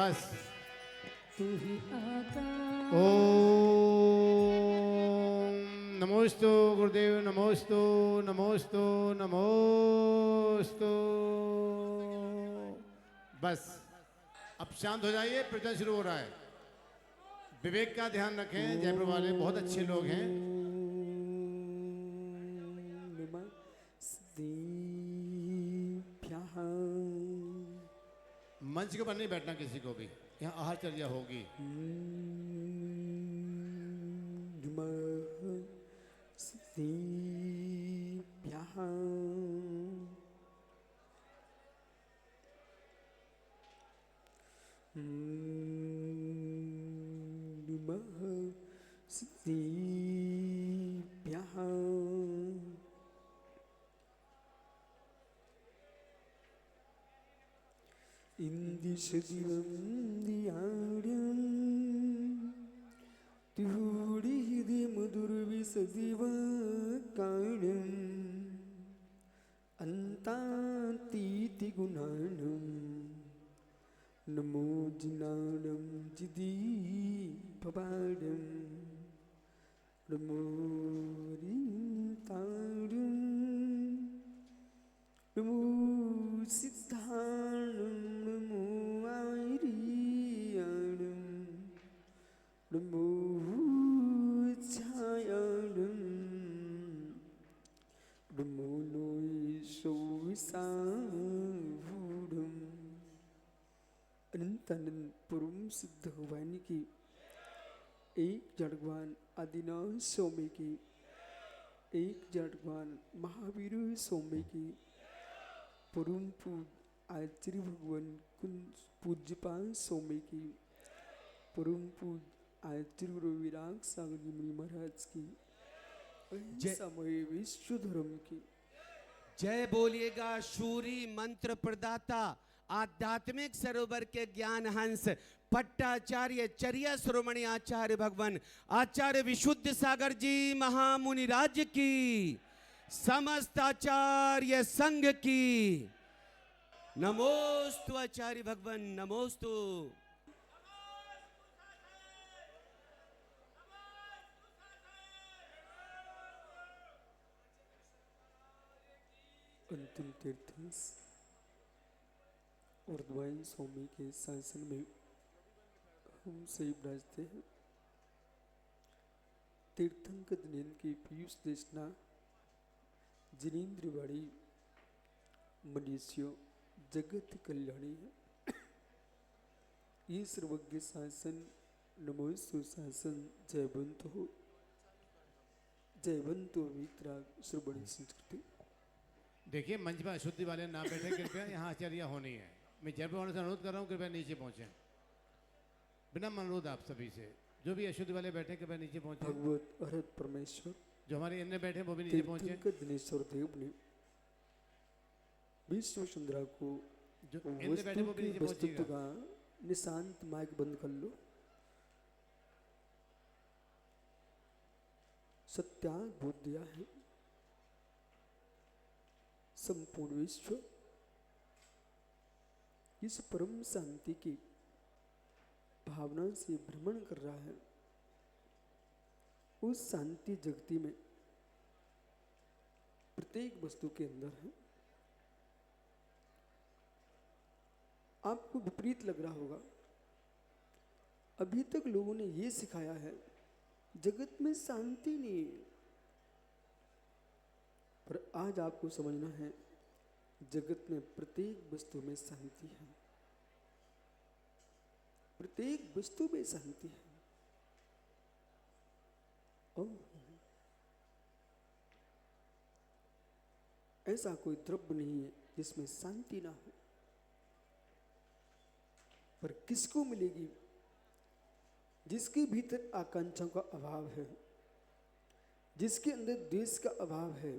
बस तू ही आता ओम नमोस्तु गुरुदेव नमोस्तु नमोस्तु नमोस्तु। बस अब शांत हो जाइए, प्रवचन शुरू हो रहा है। विवेक का ध्यान रखें। जयपुर वाले बहुत अच्छे लोग हैं। मंच के ऊपर नहीं बैठना किसी को भी, यहाँ आहार चर्या होगी। ഇന്ദിശദിവം ദിയാരം തിഹൂടിഹിതി മധുരവിസദിവ കാണം അന്താതീതി ഗുണാനം നമോ ജിനാനം ജിദീ പവാടം നമോ രിതാരം നമോ സിദ്ധാണം നമോ ഐരിയാണം നമോ ഛായാണം നമോ ലോയിശോവിസാവൂഢം। अनंत अनंत परम सिद्ध भगवान की एक जड़ भगवान आदिनाथ स्वामी की एक जड़ भगवान महावीर स्वामी की परम पूज आचार्य भगवान पूज्यपाल स्वामी की परम पूज आचार्य गुरु विराग सागर जी मुनि महाराज की समय विश्व धर्म की जय बोलिएगा। शूरी मंत्र प्रदाता आध्यात्मिक सरोवर के ज्ञान हंस पट्टाचार्य चर्या शिरोमणि आचार्य भगवान आचार्य विशुद्ध सागर जी महामुनि राज्य की समस्त आचार्य संघ की नमोस्तु आचार्य भगवान नमोस्तु। अंतिम तीर्थंस और द्वाइन स्वामी के शासन में हम सही विराजते हैं। तीर्थंकर जिनेन्द्र की पीयूष देशना जिनेन्द्रवाड़ी मनुष्य जगत कल्याणी है। ये सर्वज्ञ शासन नमोस्तु शासन जयवंत हो वितराग श्रवणी संस्कृति। देखिए मंच पर अशुद्धि वाले ना बैठे, कृपया यहाँ आचार्य होनी है। मैं जयपुर वालों से अनुरोध कर रहा हूँ, कृपया नीचे पहुँचे। बिना अनुरोध आप सभी से, जो भी अशुद्धि वाले बैठे कृपया नीचे पहुँचे। भगवत अरहत परमेश्वर जो हमारे अन्य बैठे वो भी नीचे पहुँचे। तीर्थंकर दिनेश्वर देव ने विश्व सुंदरा को जो अन्य बैठे वो भी नीचे वस्तुत्व पहुँचिएगा। का निशांत माइक बंद कर लो। सत्याग बोध दिया है। संपूर्ण विश्व इस परम शांति की भावना से भ्रमण कर रहा है। उस शांति जगती में प्रत्येक वस्तु के अंदर है। आपको विपरीत लग रहा होगा, अभी तक लोगों ने ये सिखाया है जगत में शांति नहीं है, पर आज आपको समझना है जगत में प्रत्येक वस्तु में शांति है। प्रत्येक वस्तु में शांति है। ऐसा कोई द्रव्य नहीं है जिसमें शांति ना हो। पर किसको मिलेगी? जिसके भीतर आकांक्षाओं का अभाव है, जिसके अंदर द्वेष का अभाव है,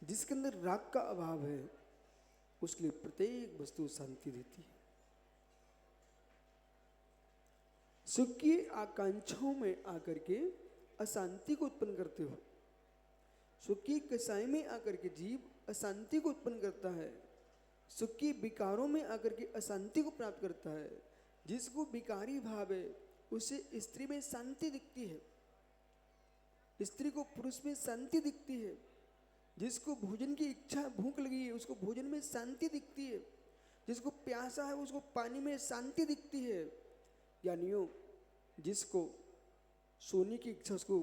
जिसके अंदर राग का अभाव है, उसके लिए प्रत्येक वस्तु शांति देती है। सुख की आकांक्षाओं में आकर के अशांति को उत्पन्न करते हो। सुख की कसाई में आकर के जीव अशांति को उत्पन्न करता है। सुख के विकारों में आकर के अशांति को प्राप्त करता है। जिसको विकारी भाव है उसे स्त्री में शांति दिखती है, स्त्री को पुरुष में शांति दिखती है, जिसको भोजन की इच्छा भूख लगी है उसको भोजन में शांति दिखती है, जिसको प्यासा है उसको पानी में शांति दिखती है। यानियों जिसको सोने की इच्छा उसको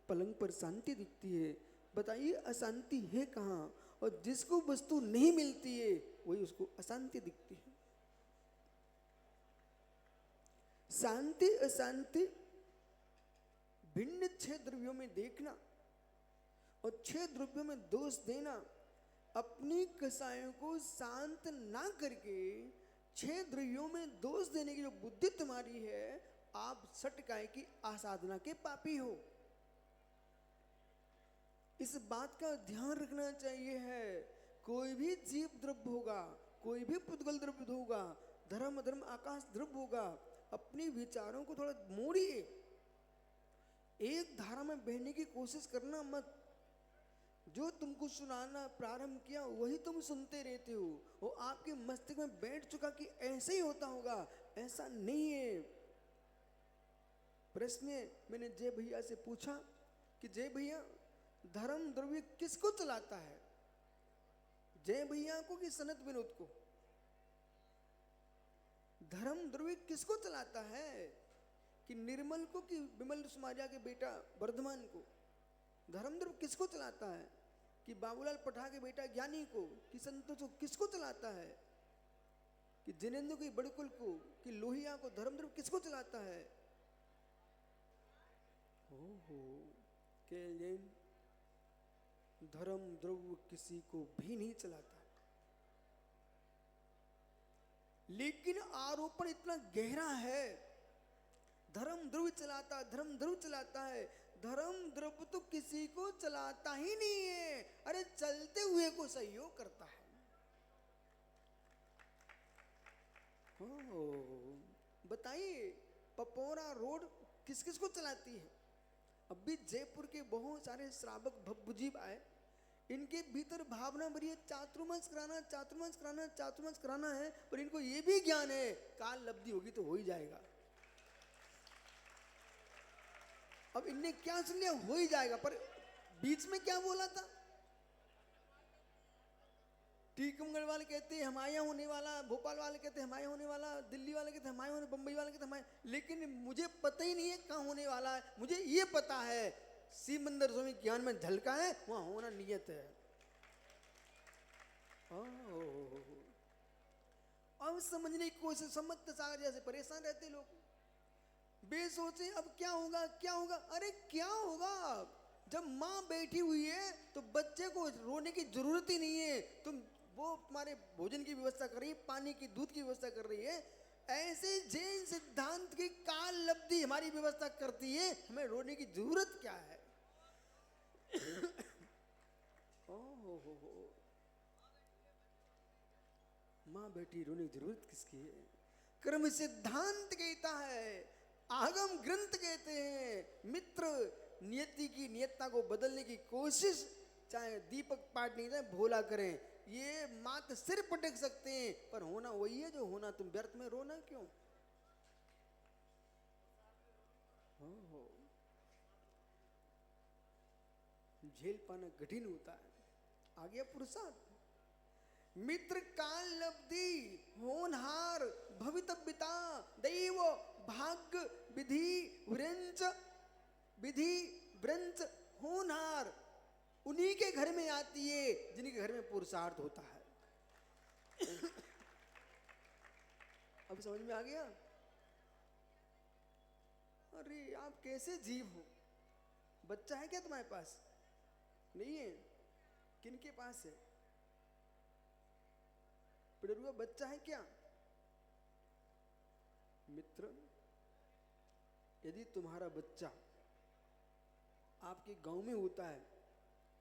पलंग पर शांति दिखती है। बताइए अशांति है कहाँ? और जिसको वस्तु नहीं मिलती है वही उसको अशांति दिखती है। शांति अशांति भिन्न 6 द्रव्यों में देखना और 6 द्रव्यों में दोष देना, अपनी कसायों को शांत ना करके 6 द्रव्यों में दोष देने की जो बुद्धि तुम्हारी है, आप सटकाए की आसाधना के पापी हो। इस बात का ध्यान रखना चाहिए है। कोई भी जीव द्रव्य होगा, कोई भी पुद्गल द्रव्य होगा, धर्म अधर्म आकाश द्रव्य होगा, अपने विचारों को थोड़ा मोड़िए। एक धारा में बहने की कोशिश करना मत। जो तुमको सुनाना प्रारंभ किया वही तुम सुनते रहते हो। वो आपके मस्तिष्क में बैठ चुका कि ऐसे ही होता होगा, ऐसा नहीं है। प्रश्न मैंने जय भैया से पूछा कि जय भैया धर्म द्रव्य किसको चलाता है? जय भैया को कि सनत विनोद को? धर्म द्रव्य किसको चलाता है? कि निर्मल को कि विमल सुमारिया के बेटा वर्धमान को? धर्म द्रव्य किसको चलाता है? कि बाबूलाल पठा के बेटा ज्ञानी को? कि संतोष को? किसको चलाता है? कि जिनेंद्र की बड़कुल को? कि लोहिया को? धर्म द्रव्य किसको चलाता है? ओहो केल धर्म द्रव्य किसी को भी नहीं चलाता। लेकिन आरोपण इतना गहरा है, धर्म द्रव्य चलाता, धर्म द्रव्य चलाता है। धर्म द्रव्य तो किसी को चलाता ही नहीं है। अरे चलते हुए को सहयोग करता है। बताइए पपौरा रोड किस किस को चलाती है? अभी जयपुर के बहुत सारे श्रावक भब्बुजीब आए, इनके भीतर भावना भरी है चातुर्मास कराना, चातुर्मास कराना, चातुर्मास कराना है, पर इनको ये भी ज्ञान है काल लब्धि होगी तो हो ही जाएगा। अब इनने क्या सुन लिया? हो ही जाएगा। पर बीच में क्या बोला था? टीकमगढ़ वाले कहते हैं हमारे यहाँ होने वाला, भोपाल वाले कहते हैं हमारे होने वाला, दिल्ली वाले कहते हैं हमारे होने, बम्बई वाले कहते हैं हमारे। लेकिन मुझे पता ही नहीं है कहाँ होने वाला है। मुझे ये पता है शिव मंदिर स्वामी ज्ञान में झलका है, वहां होना नियत है। अब समझने की कोशिश, समझते सागर जैसे परेशान रहते लोग, बेसोचे अब क्या होगा क्या होगा। अरे क्या होगा? जब माँ बैठी हुई है तो बच्चे को रोने की जरूरत ही नहीं है। तुम वो तुम्हारे भोजन की व्यवस्था कर रही है, पानी की दूध की व्यवस्था कर रही है। ऐसे जैन सिद्धांत की काल लब्धि हमारी व्यवस्था करती है, हमें रोने की जरूरत क्या है? माँ बेटी रोने की जरूरत किसकी है? कर्म सिद्धांत कहता है, आगम ग्रंथ कहते हैं, मित्र नियति की नियतता को बदलने की कोशिश चाहे दीपक पाठ नहीं जाए भोला करें, ये मात सिर पटक सकते हैं, पर होना वही है जो होना। तुम व्यर्थ में रोना क्यों? झेल पाना कठिन होता है। आ गया पुरुषार्थ। मित्र काल लब्धि होनहार भवितव्यता दैव भाग्य विधि व्रंच होनहार उन्हीं के घर में आती है जिनके घर में पुरुषार्थ होता है। अब समझ में आ गया? अरे आप कैसे जीव हो? बच्चा है क्या तुम्हारे पास? नहीं है? किनके पास है? पिडरुआ बच्चा है क्या? मित्र, यदि तुम्हारा बच्चा आपके गांव में होता है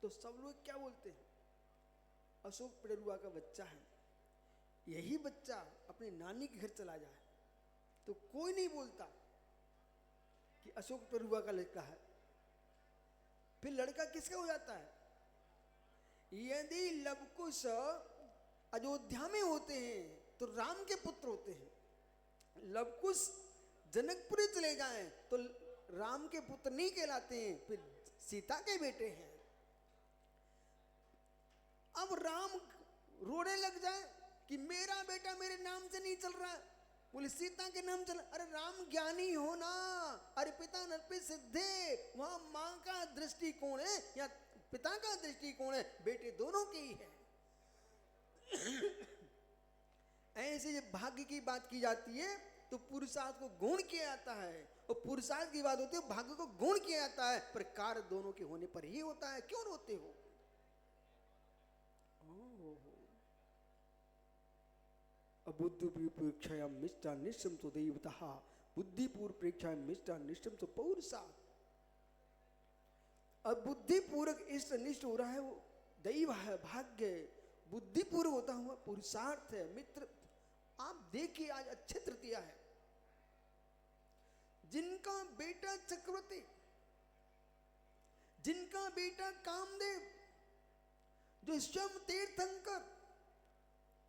तो सब लोग क्या बोलते हैं? अशोक पिडरुआ का बच्चा है। यही बच्चा अपने नानी के घर चला जाए तो कोई नहीं बोलता कि अशोक पिडरुआ का लड़का है। फिर लड़का किसका हो जाता है? यदि लवकुश अयोध्या में होते हैं तो राम के पुत्र होते हैं। लवकुश जनकपुरी चले जाएं तो राम के पुत्र नहीं कहलाते हैं, फिर सीता के बेटे हैं। अब राम रोने लग जाए कि मेरा बेटा मेरे नाम से नहीं चल रहा, बोले सीता के नाम चल। अरे राम ज्ञानी हो ना, अरे पिता नरपे सिद्धे, वहां मां का दृष्टिकोण है या पिता का दृष्टिकोण है, बेटे दोनों के ही है। ऐसे जब भाग्य की बात की जाती है तो पुरुषार्थ को गुण किया जाता है, और पुरुषार्थ की बात होती है भाग्य को गुण किया जाता है, पर कार्य दोनों के होने पर ही होता है। क्यों रोते हो? अबुद्धि परीक्षा मिष्टा निश्चम तो देवतः, बुद्धिपूर्व परीक्षा मिष्टा निश्चम तो पौरुषार्थ। अब बुद्धिपूर्वक इष्ट अनिष्ट हो रहा है वो दैव है, भाग्य है। बुद्धिपूर्व होता हुआ पुरुषार्थ है। मित्र आप देखिए आज अक्षय तृतीया है, जिनका बेटा चक्रवर्ती, जिनका बेटा कामदेव, जो स्वयं तीर्थंकर,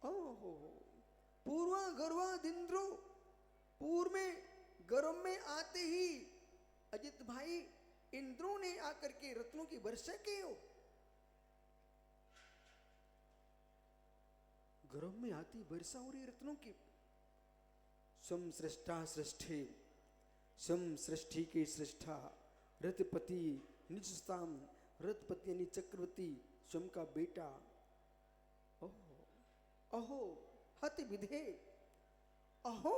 ओहो पूर्वा गर्वा दिंद्रो, पूर्व में गर्भ में आते ही अजित भाई इंद्रों ने आकर के रत्नों की वर्षा की हो। गर्भ में आती वर्षा हो रही रत्नों की। सम सृष्टा सृष्टि, सम सृष्टि के सृष्टा, रथपति निजस्ताम, रथपति यानी चक्रवर्ती, स्वयं का बेटा। अहो हत विधे, अहो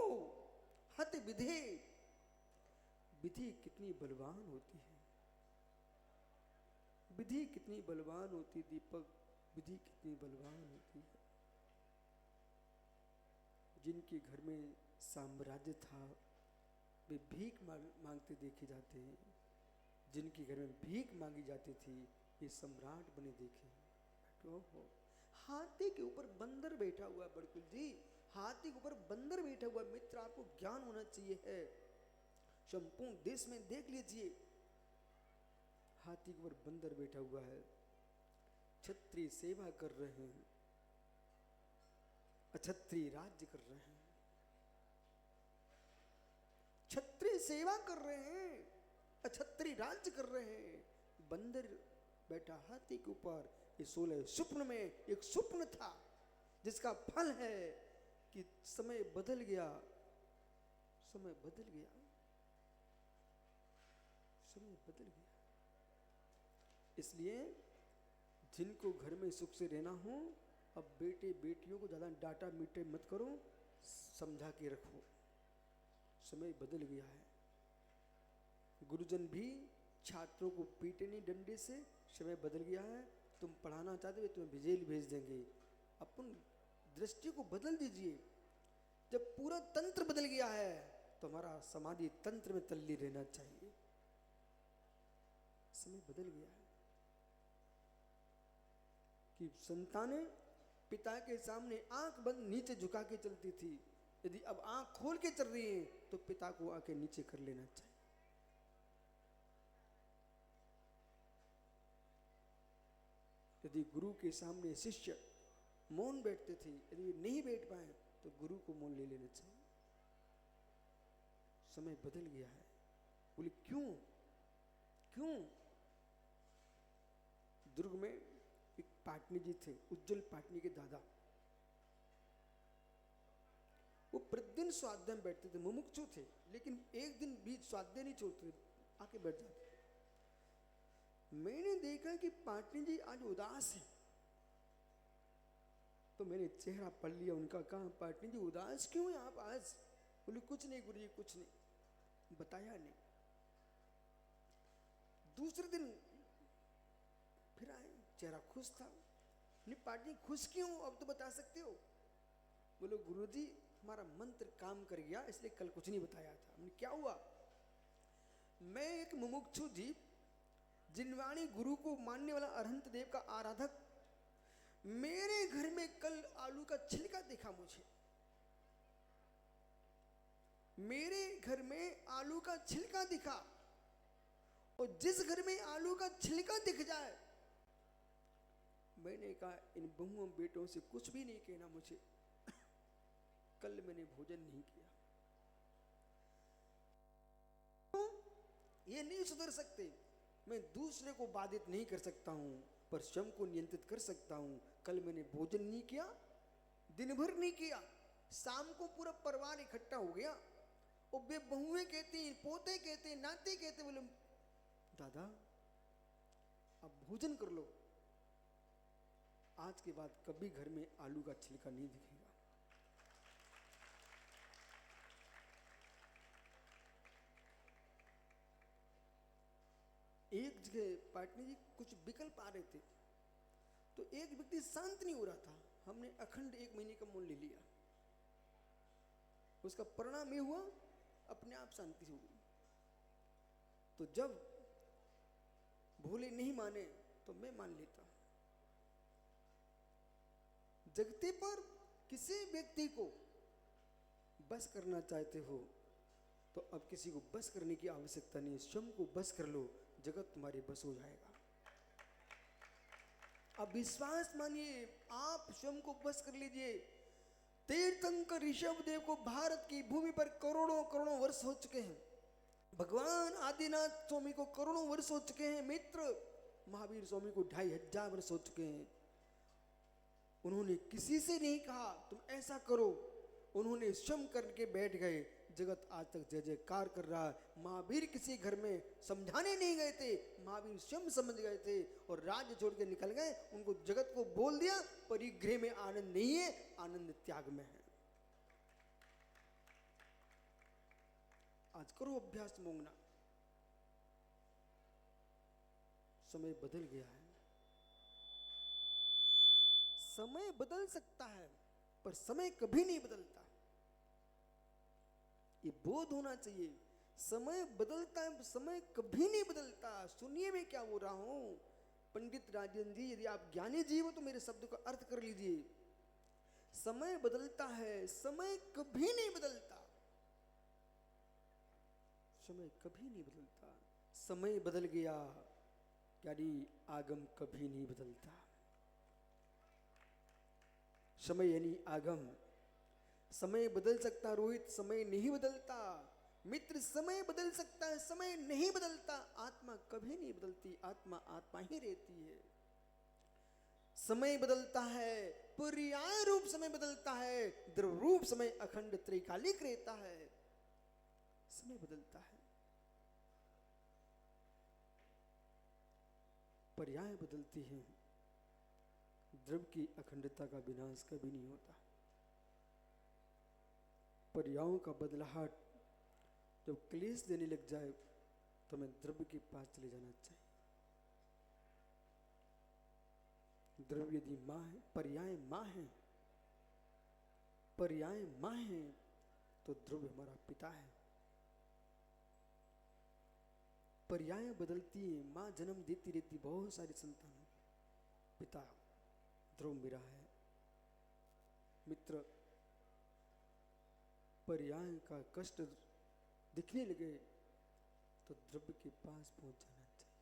हत विधे। विधि कितनी बलवान होती है, विधि कितनी बलवान होती दीपक, विधि कितनी बलवान होती है। जिनके घर में साम्राज्य था वे भीख मांगते देखे जाते हैं, जिनके घर में भीख मांगी जाती थी ये सम्राट बने देखे। क्यों हो? हाथी के ऊपर बंदर बैठा हुआ, बड़कुल जी हाथी के ऊपर बंदर बैठा हुआ। मित्र आपको ज्ञान होना चाहिए है, संपूर्ण देश में देख लीजिए हाथी के ऊपर बंदर बैठा हुआ है। क्षत्रिय सेवा कर रहे हैं, अक्षत्रिय राज्य कर रहे हैं। क्षत्रिय सेवा कर रहे हैं, अक्षत्रिय राज्य कर रहे हैं। बंदर बैठा हाथी के ऊपर। ये 16 स्वप्न में एक स्वप्न था जिसका फल है कि समय बदल गया, समय बदल गया, समय बदल गया। इसलिए जिनको घर में सुख से रहना हो, अब बेटे बेटियों को ज्यादा डांटा मीटे मत करो, समझा के रखो। समय बदल गया है। गुरुजन भी छात्रों को पीटे नहीं डंडे से, समय बदल गया है। तुम पढ़ाना चाहते हो तुम्हें जेल भेज देंगे। अपन दृष्टि को बदल दीजिए। जब पूरा तंत्र बदल गया है तो हमारा समाधि तंत्र में तल्लीन रहना चाहिए। समय बदल गया है कि संतानें पिता के सामने आंख बंद नीचे झुका के चलती थी, यदि अब आंख खोल के चल रही है तो पिता को आके नीचे कर लेना चाहिए। यदि गुरु के सामने शिष्य मौन बैठते थे, यदि नहीं बैठ पाए तो गुरु को मौन ले लेना चाहिए। समय बदल गया है। बोले क्यों? क्यों? दुर्ग में एक पाटनी जी थे, उज्जवल पाटनी के दादा। वो प्रतिदिन स्वाध्याय में बैठते थे, मुमुक्षु थे, लेकिन एक दिन भी स्वाध्याय नहीं छोड़ते, आके बैठ जाते। मैंने देखा कि पाटनी जी आज उदास है, तो मैंने चेहरा पढ़ लिया उनका। कहा पाटनी जी उदास क्यों है आप आज? बोले कुछ नहीं गुरुजी, कुछ नहीं, बताया नहीं। दूसरे दिन फिर आए, चेहरा खुश था। नहीं पाटनी खुश क्यों, अब तो बता सकते हो। बोलो गुरुजी हमारा मंत्र काम कर गया, इसलिए कल कुछ नहीं बताया था। हमने क्या हुआ? मैं एक मुमुक्षु जीव, जिनवाणी गुरु को मानने वाला अरहंत देव का आराधक, मेरे घर में कल आलू का छिलका दिखा मुझे। मेरे घर में आलू का छिलका दिखा, और जिस घर में आलू का छिलका दिख जाए, मैंने कहा इन बहुओं बेटों से कुछ भी नहीं कहना मुझे। कल मैंने भोजन नहीं किया। ये नहीं सुधर सकते। मैं दूसरे को बाधित नहीं कर सकता हूँ, पर स्वयं को नियंत्रित कर सकता हूँ। कल मैंने भोजन नहीं किया, दिन भर नहीं किया, शाम को पूरा परिवार इकट्ठा हो गया और वे बहुएं कहती, पोते कहते, नाते कहते, बोले दादा अब भोजन कर लो, आज के बाद कभी घर में आलू का छिलका नहीं दिखेगा। एक जगह पाटनी जी कुछ विकल्प आ रहे थे, तो एक व्यक्ति शांत नहीं हो रहा था। हमने अखंड 1 महीने का मूल्य ले लिया। उसका परिणाम ये हुआ, अपने आप शांति हो गई। तो जब भोले नहीं माने तो मैं मान लेता। जगते पर किसी व्यक्ति को बस करना चाहते हो तो अब किसी को बस करने की आवश्यकता नहीं है, स्वयं को बस कर लो, जगत तुम्हारे बस हो जाएगा। अब विश्वास मानिए, आप स्वयं को बस कर लीजिए। तीर्थंकर ऋषभ देव को भारत की भूमि पर करोड़ों करोड़ों वर्ष हो चुके हैं। भगवान आदिनाथ स्वामी को करोड़ों वर्ष हो चुके हैं। मित्र महावीर स्वामी को 2500 वर्ष हो चुके हैं। उन्होंने किसी से नहीं कहा तुम ऐसा करो, उन्होंने स्वयं करके बैठ गए। जगत आज तक जय जयकार कर रहा है। महावीर किसी घर में समझाने नहीं गए थे, महावीर स्वयं समझ गए थे और राज्य छोड़ के निकल गए। उनको जगत को बोल दिया परिग्रह में आनंद नहीं है, आनंद त्याग में है। आज करो अभ्यास मांगना। समय बदल गया है, समय बदल सकता है पर समय कभी नहीं बदलता। ये बोध होना चाहिए। समय बदलता है, समय कभी नहीं बदलता। सुनिए मैं क्या बोल रहा हूं। पंडित राजेंद्र जी, यदि आप ज्ञानी जीव हो तो मेरे शब्द का अर्थ कर लीजिए। समय बदलता है, समय कभी नहीं बदलता। समय कभी नहीं बदलता। समय बदल गया यानी आगम कभी नहीं बदलता। समय यानी आगम। समय बदल सकता रोहित, समय नहीं बदलता। मित्र समय बदल सकता है, समय नहीं बदलता। आत्मा कभी नहीं बदलती, आत्मा आत्मा ही रहती है। समय बदलता है, पर्याय रूप समय बदलता है, द्रव रूप समय अखंड त्रिकालिक रहता है। समय बदलता है, पर्याय बदलती है। द्रव की अखंडता का विनाश कभी नहीं होता। पर्यायों का बदलाहट जब क्लेश देने लग जाए तो हमें द्रव्य के पास चले जाना चाहिए। द्रव्य यदि माँ है, पर्याय माँ है, पर्याय माँ है तो द्रव्य हमारा पिता है। पर्याय बदलती है, माँ जन्म देती रहती बहुत सारी संतानों। पिता ध्रुव मेरा है। मित्र पर्याय का कष्ट दिखने लगे तो द्रव्य के पास पहुंच जाना चाहिए।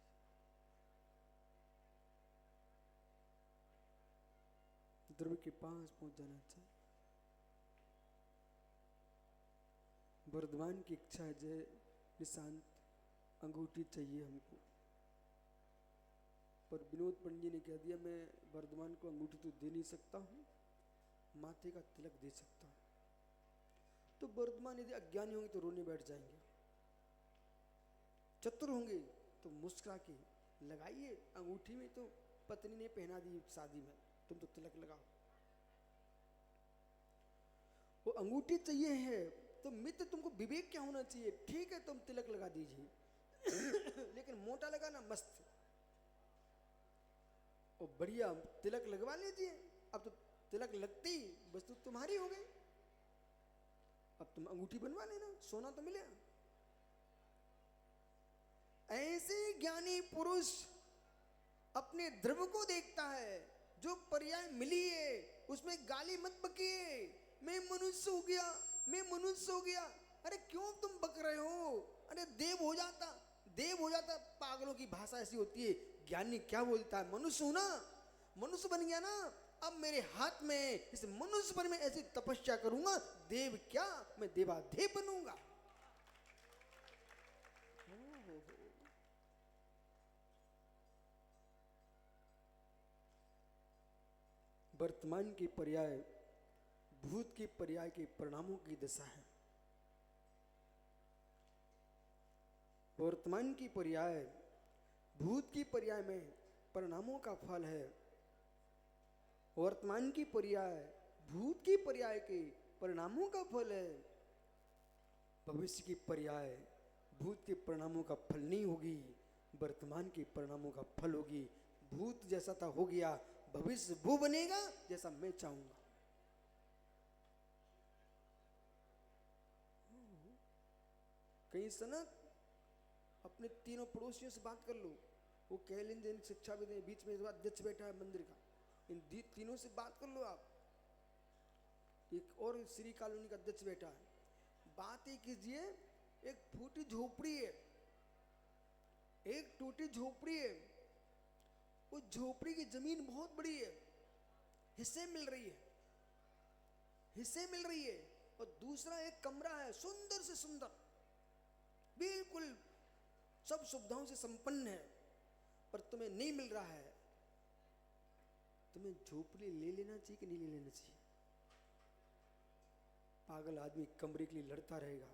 द्रव्य के पास पहुंच जाना चाहिए। वर्धमान की इच्छा है, जय निशांत अंगूठी चाहिए हमको, पर विनोद पंडित जी ने कह दिया मैं वर्धमान को अंगूठी तो दे नहीं सकता हूँ, माथे का तिलक दे सकता हूँ। तो वर्धमान यदि अज्ञानी होंगे तो रोने बैठ जाएंगे, चतुर होंगे तो मुस्कुरा के लगाइए। अंगूठी में तो पत्नी ने पहना दी शादी में, तुम तो तिलक लगाओ। वो अंगूठी चाहिए है तो मित्र तुमको विवेक क्या होना चाहिए। ठीक है तुम तिलक लगा दीजिए लेकिन मोटा लगाना मस्त और बढ़िया तिलक लगवा लीजिए। अब तो तिलक लगती वस्तु तुम्हारी हो गई, अब तुम अंगूठी बनवा लेना, सोना तो मिलेगा। ऐसे ज्ञानी पुरुष अपने द्रव्य को देखता है, जो पर्याय मिली है उसमें गाली मत बकिए। मैं मनुष्य हो गया, मैं मनुष्य हो गया। अरे क्यों तुम बक रहे हो? अरे देव हो जाता, देव हो जाता। पागलों की भाषा ऐसी होती है। ज्ञानी क्या बोलता है? मनुष्य हूं ना, मनुष्य बन गया ना, अब मेरे हाथ में इस मनुष्य पर मैं ऐसी तपस्या करूंगा, देव क्या मैं देवादेव बनूंगा। वर्तमान के पर्याय भूत के पर्याय के परिणामों की दशा है। वर्तमान की पर्याय भूत की पर्याय में परिणामों का फल है। वर्तमान की पर्याय भूत की पर्याय के परिणामों का फल है। भविष्य की पर्याय भूत के परिणामों का फल नहीं होगी, वर्तमान के परिणामों का फल होगी। भूत जैसा था हो गया, भविष्य वो बनेगा जैसा मैं चाहूंगा। कहीं सनक अपने तीनों पड़ोसियों से बात कर लो, वो कह लेंगे शिक्षा भी दें, बीच में अध्यक्ष बैठा है मंदिर का, इन तीनों से बात कर लो आप। एक और श्री कॉलोनी का अध्यक्ष बैठा है, बात ही कीजिए। एक फूटी झोपड़ी है, एक टूटी झोपड़ी है, उस झोपड़ी की जमीन बहुत बड़ी है, हिस्से मिल रही है, हिस्से मिल रही है। और दूसरा एक कमरा है सुंदर से सुंदर, बिल्कुल सब सुविधाओं से संपन्न है, पर तुम्हें नहीं मिल रहा है। तुम्हें झोपड़ी ले लेना चाहिए कि नहीं ले लेना चाहिए? पागल आदमी कमरे के लिए लड़ता रहेगा।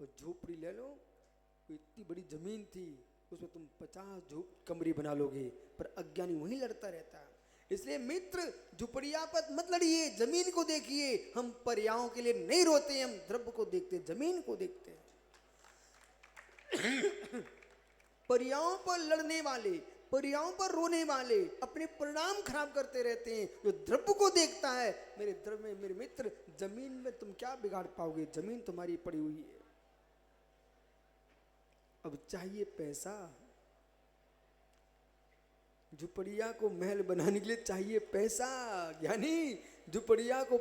और झोपड़ी ले लो, इतनी बड़ी जमीन थी, उसमें तुम 50 कमरे बना लोगे, पर अज्ञानी वहीं लड़ता रहता है। इसलिए मित्र, झुपड़िया पर मत लड़िए, जमीन को देखिए। हम पर्यायों के लिए नहीं रोते, हम द्रव्य को देखते, जमीन को देखते हैं। पर्यायों पर लड़ने वाले, पर्यायों पर रोने वाले अपने परिणाम खराब करते रहते हैं। जो द्रव्य को देखता है, मेरे द्रव्य में, मेरे मित्र, जमीन में तुम क्या बिगाड़ पाओगे? जमीन तुम्हारी पड़ी हुई है। अब चाहिए पैसा, झुपड़िया को महल बनाने के लिए चाहिए पैसा। यानी झुपड़िया को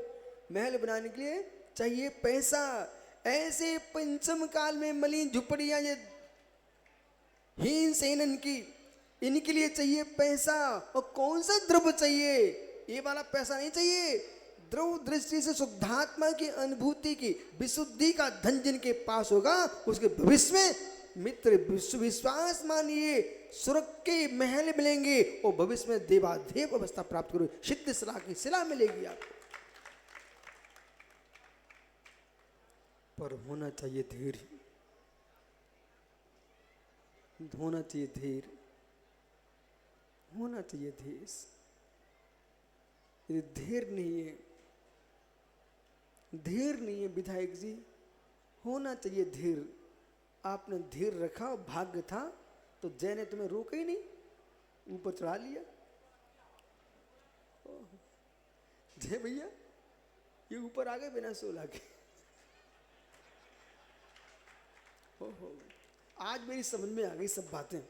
महल बनाने के लिए चाहिए पैसा। ऐसे पंचम काल में मलिन झुपड़ियां ये हीन सेनन की, इनके लिए चाहिए पैसा। और कौन सा द्रव्य चाहिए? ये वाला पैसा नहीं चाहिए। द्रव्य दृष्टि से शुद्धात्मा की अनुभूति की विशुद्धि का धन जिनके पास होगा, उसके भविष्य में मित्र विश्वास मानिए, स्वर्ग के महल मिलेंगे और भविष्य में देवादेव अवस्था प्राप्त करोगे, सिद्ध शिला की शिला मिलेगी आपको। पर होना चाहिए धैर्य, होना चाहिए धैर्य, होना चाहिए धैर्य। यदि धैर्य नहीं है, धैर्य नहीं है विधायक जी, होना चाहिए धैर्य। आपने धैर्य रखा, भाग्य था तो जय ने तुम्हें रोका ही नहीं, ऊपर चढ़ा लिया। जय भैया ये ऊपर आ गए बिना सोला के। ओहो, आज मेरी समझ में आ गई सब बातें।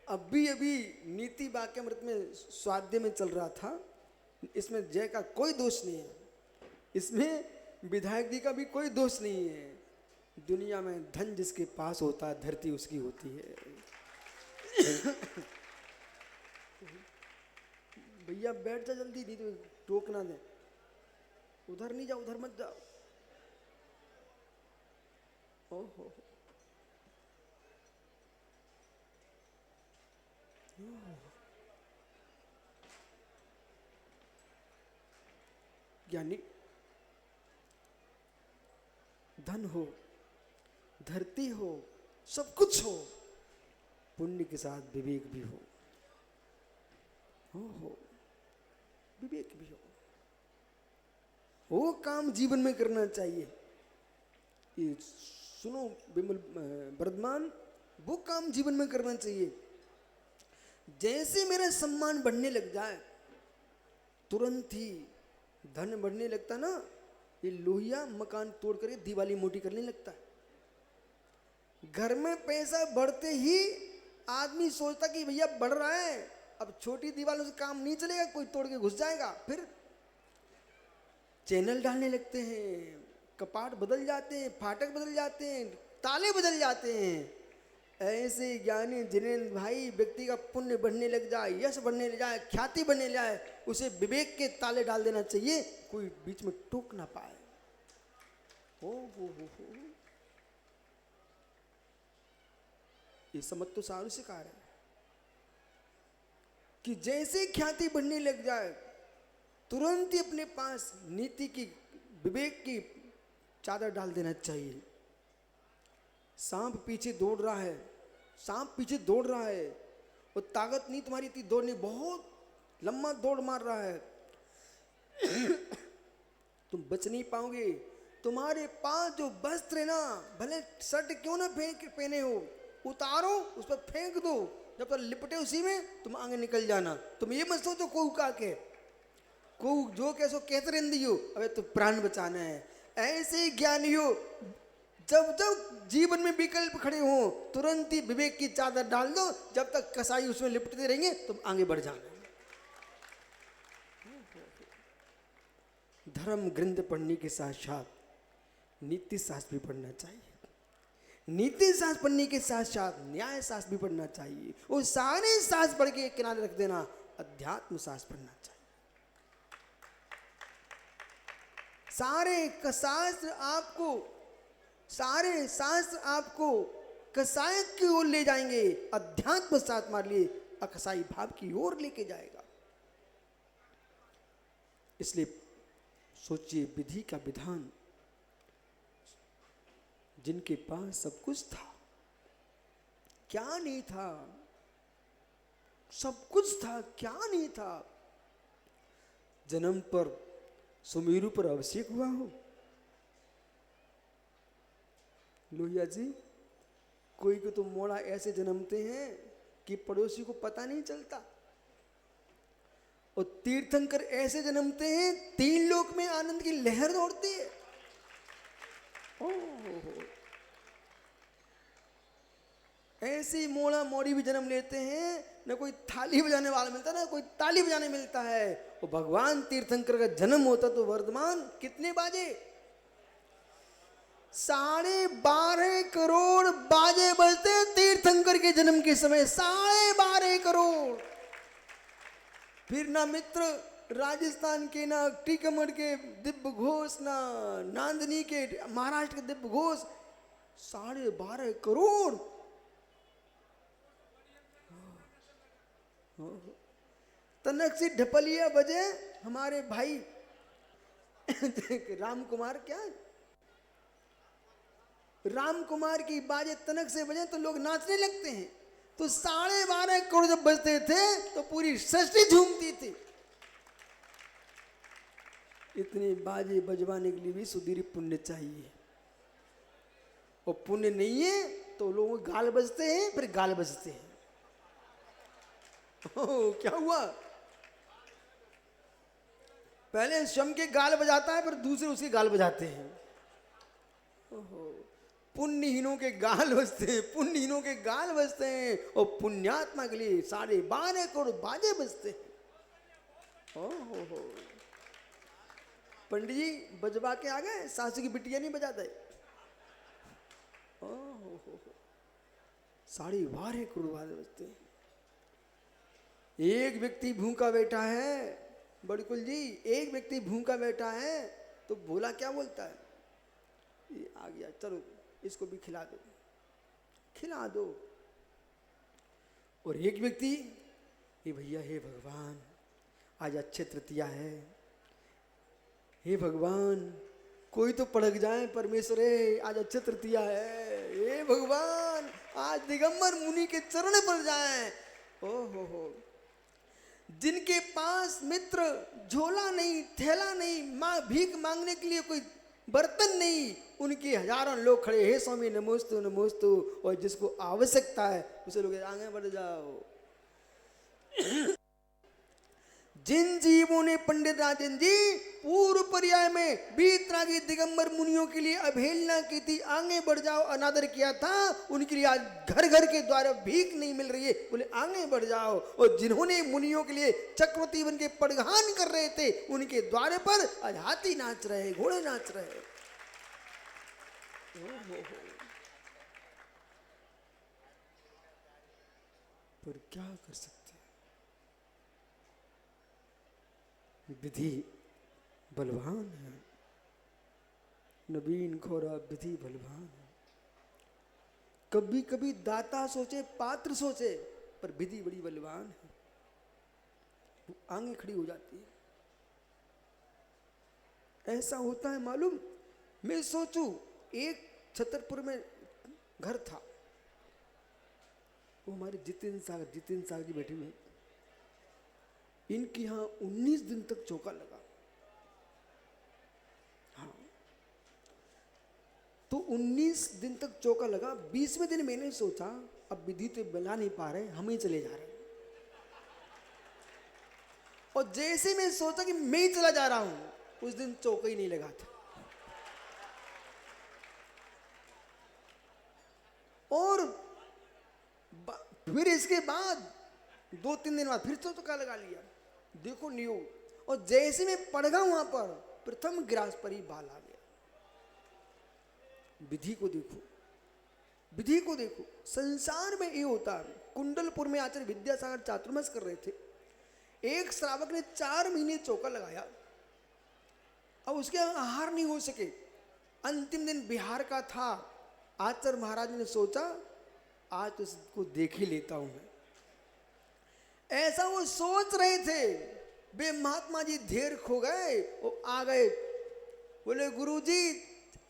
अभी नीति वाक्यामृत में स्वाध्याय में चल रहा था, इसमें जय का कोई दोष नहीं है, इसमें विधायक जी का भी कोई दोष नहीं है। दुनिया में धन जिसके पास होता है, धरती उसकी होती है। भैया बैठ जा जल्दी, नहीं तो टोकना दे। उधर नहीं जाओ, उधर मत जाओ। ओहो, ज्ञानी धन हो, धरती हो, सब कुछ हो, पुण्य के साथ विवेक भी हो, विवेक भी हो। वो काम जीवन में करना चाहिए। ये सुनो विमल वर्धमान, वो काम जीवन में करना चाहिए। जैसे मेरा सम्मान बढ़ने लग जाए, तुरंत ही धन बढ़ने लगता ना, ये लोहिया मकान तोड़ करके दीवाली मोटी करने लगता है। घर में पैसा बढ़ते ही आदमी सोचता कि भैया बढ़ रहा है, अब छोटी दीवारों से काम नहीं चलेगा, कोई तोड़ के घुस जाएगा। फिर चैनल डालने लगते हैं, कपाट बदल जाते हैं, फाटक बदल जाते हैं, ताले बदल जाते हैं। ऐसे ज्ञानी जिनेंद्र भाई, व्यक्ति का पुण्य बढ़ने लग जाए, यश बढ़ने लग जाए, ख्याति बढ़ने लग जाए, उसे विवेक के ताले डाल देना चाहिए, कोई बीच में टोक ना पाए। हो। ये समझ तो सारू से कहा है कि जैसे ख्याति बढ़ने लग जाए, तुरंत ही अपने पास नीति की, विवेक की चादर डाल देना चाहिए। सांप पीछे दौड़ रहा है, सांप पीछे दौड़ रहा है, और ताकत नहीं तुम्हारी इतनी दौड़ने, बहुत लंबा दौड़ मार रहा है, तुम बच नहीं पाओगे। तुम्हारे पास जो वस्त्र है ना, भले शर्ट क्यों ना पहने हो, उतारो, उस पर फेंक दो, जब तक लिपटे उसी में तुम आगे निकल जाना। तुम ये मत सोचो कोऊ का के, कोऊ जो कैसो कहते रहती हो, अबे तो प्राण बचाना है। ऐसे ज्ञानी हो, जब जब जीवन में विकल्प खड़े हो, तुरंत ही विवेक की चादर डाल दो, जब तक कसाई उसमें लिपटते रहेंगे तुम आगे बढ़ जाना। धर्म ग्रंथ पढ़ने के साथ साथ नीति शास्त्र भी पढ़ना चाहिए। नीति शास्त्र पढ़ने के साथ साथ न्याय शास्त्र भी पढ़ना चाहिए, और सारे शास्त्र पढ़ के किनारे रख देना, अध्यात्म शास्त्र पढ़ना चाहिए। सारे शास्त्र आपको कसाई की ओर ले जाएंगे, अध्यात्म शास्त्र मान लिए अकसाई भाव की ओर लेके जाएगा। इसलिए सोचिए, विधि का विधान, जिनके पास सब कुछ था, क्या नहीं था, सब कुछ था, क्या नहीं था। जन्म पर सुमेरु पर अभिषेक हुआ हो, लोहिया जी, कोई को तो मोड़ा ऐसे जन्मते हैं कि पड़ोसी को पता नहीं चलता, और तीर्थंकर ऐसे जन्मते हैं 3 लोक में आनंद की लहर दौड़ती है। ऐसी मोड़ा मोड़ी भी जन्म लेते हैं, न कोई थाली बजाने वाला मिलता, ना कोई ताली बजाने मिलता है। और भगवान तीर्थंकर का जन्म होता तो वर्धमान कितने बाजे, 12.5 करोड़ बाजे बजते तीर्थंकर के जन्म के समय, 12.5 करोड़। फिर ना मित्र राजस्थान के, ना टीकमगढ़ के दिव्य घोष, ना नांदनी के महाराष्ट्र के दिव्य घोष, 12.5 करोड़। तनक से ढपलिया बजे हमारे भाई राम कुमार, क्या राम कुमार की बाजे तनक से बजे तो लोग नाचने लगते हैं। तो 12.5 करोड़ जब बजते थे तो पूरी सृष्टि झूमती थी। इतने बाजे बजवाने के लिए भी सुधीर पुण्य चाहिए, और पुण्य नहीं है तो लोग गाल बजते हैं, फिर गाल बजते हैं। क्या हुआ, पहले स्वयं के गाल बजाता है, फिर दूसरे उसके गाल बजाते हैं। पुण्यहीनों के गाल बजते हैं, पुण्यहीनों के गाल बजते हैं, और पुण्यात्मा के लिए 12.5 करोड़ बाजे बजते हैं। पंडित जी बजवा के आ गए, सासू की बिटिया नहीं बजाते। 12.5 करोड़ बाजे बजते हैं। एक व्यक्ति भूखा बैठा है, बड़कुल जी, एक व्यक्ति भूखा बैठा है तो भोला क्या बोलता है, ये आ गया, चलो इसको भी खिला दो, खिला दो। और एक व्यक्ति, ये भैया, हे भगवान आज अक्षय तृतीया है, हे भगवान कोई तो पड़क जाए, परमेश्वर आज अक्षय तृतीया है, हे भगवान आज दिगंबर मुनि के चरण पर जाए। हो जिनके पास मित्र झोला नहीं, थैला नहीं, भीख मांगने के लिए कोई बर्तन नहीं, उनके हजारों लोग खड़े, हे स्वामी नमोस्तु नमोस्तु, और जिसको आवश्यकता है उसे लोग आगे बढ़ जाओ। जिन जीवों ने पंडित राजन जी पूर्व पर्याय में बीतरागी दिगंबर मुनियों के लिए अवहेलना की थी, आगे बढ़ जाओ, अनादर किया था, उनके लिए आज घर घर के द्वारा भीख नहीं मिल रही है, बोले आगे बढ़ जाओ। और जिन्होंने मुनियों के लिए चक्रवर्ती बन के पड़गान कर रहे थे, उनके द्वारे पर आज हाथी नाच रहे, घोड़े नाच रहे। पर क्या कर सकते, विधि बलवान है, नवीन खोरा विधि बलवान है। कभी कभी दाता सोचे, पात्र सोचे, पर विधि बड़ी बलवान है, वो आगे खड़ी हो जाती है। ऐसा होता है मालूम। मैं सोचूं, एक छतरपुर में घर था, वो हमारे जितेंद्र सागर जी बैठे हुए, इनके यहाँ 19 दिन तक चौका लगा। हाँ, तो 19 दिन तक चौका लगा। 20वें दिन मैंने सोचा अब विधि तो बुला नहीं पा रहे, हम ही चले जा रहे हैं। और जैसे मैं सोचा कि मैं ही चला जा रहा हूं, उस दिन चौका ही नहीं लगा था। और फिर इसके बाद 2-3 दिन बाद फिर चौका लगा लिया। देखो नियोग। और जैसे मैं पड़ गया वहां पर, प्रथम ग्रास पर ही बाल आ गया। विधि को देखो, विधि को देखो। संसार में ये होता है। कुंडलपुर में आचार्य विद्यासागर चातुर्मास कर रहे थे। एक श्रावक ने 4 महीने चौका लगाया, अब उसके आहार नहीं हो सके। अंतिम दिन बिहार का था। आचार्य महाराज ने सोचा आज तो इसको देख ही लेता हूं मैं। ऐसा वो सोच रहे थे, वे महात्मा जी धैर्य खो गए। वो आ गए, बोले गुरुजी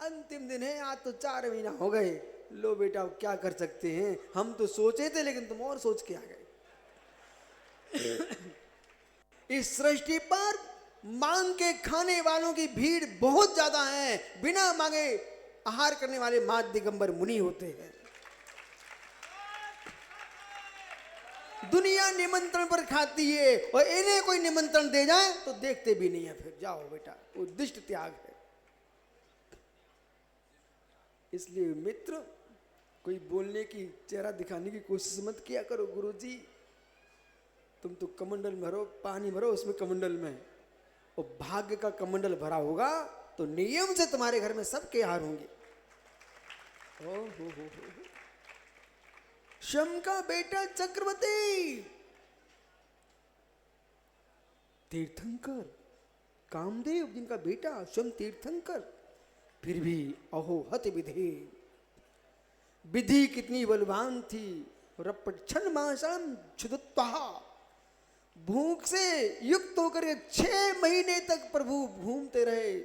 अंतिम दिन है, आज तो 4 महीना हो गए। लो बेटा अब क्या कर सकते हैं, हम तो सोचे थे लेकिन तुम और सोच के आ गए। इस सृष्टि पर मांग के खाने वालों की भीड़ बहुत ज्यादा है। बिना मांगे आहार करने वाले मात दिगंबर मुनि होते हैं। दुनिया निमंत्रण पर खाती है, और इन्हें कोई निमंत्रण दे जाए तो देखते भी नहीं है। फिर जाओ बेटा, उद्दिष्ट त्याग है। इसलिए मित्र, कोई बोलने की, चेहरा दिखाने की कोशिश मत किया करो। गुरुजी तुम तो कमंडल में भरो, पानी भरो उसमें कमंडल में, और भाग्य का कमंडल भरा होगा तो नियम से तुम्हारे घर में सबके हार होंगे। हो। शम का बेटा चक्रवर्ती तीर्थंकर, कामदेव जिनका बेटा शम तीर्थंकर, फिर भी अहो हत विधि। विधि कितनी बलवान थी। रपट छन मासम क्षुदत्वा, भूख से युक्त होकर 6 महीने तक प्रभु घूमते रहे।